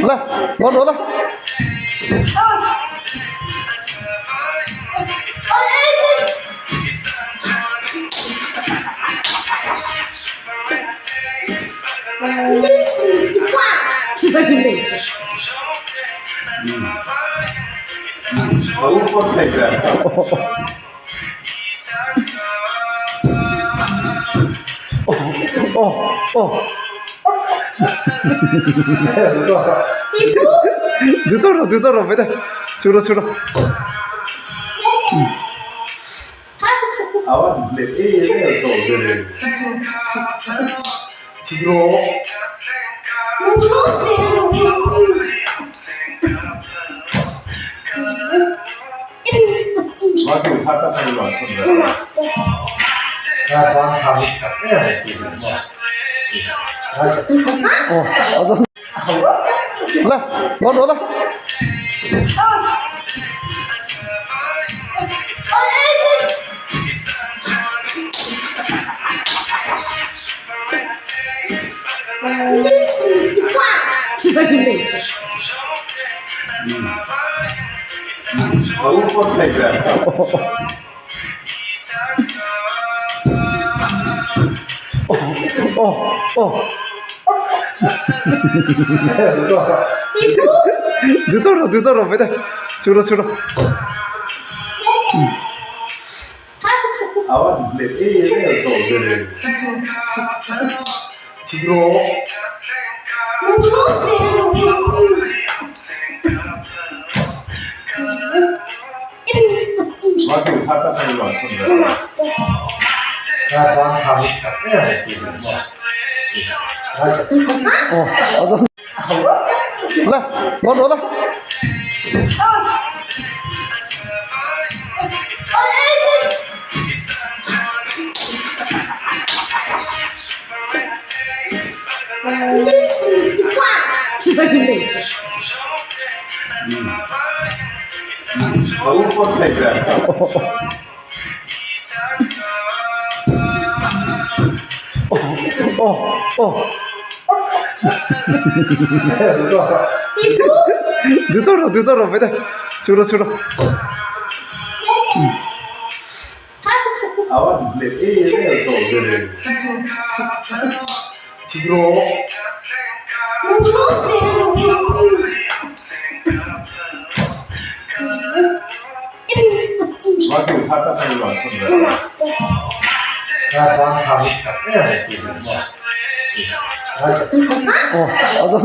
来，往左来。늦어라, 매달. 줄어. 아와, 근데 얘가 또 오늘 뒤로. 마지막 바짝하는 거 같습니다.来，往左来。너무 뻔했어요. 늦어라, 매달. 줄어. 아와, 근데 얘가 또 오늘 뒤로. 마지막 바짝하는 거 같습니다.来，往左来。너무 뻔했어요. 늦어라, 매달. 줄어. 아와, 근데 얘가 또 오늘 뒤로. 마지막 바짝하는 거 같습니다.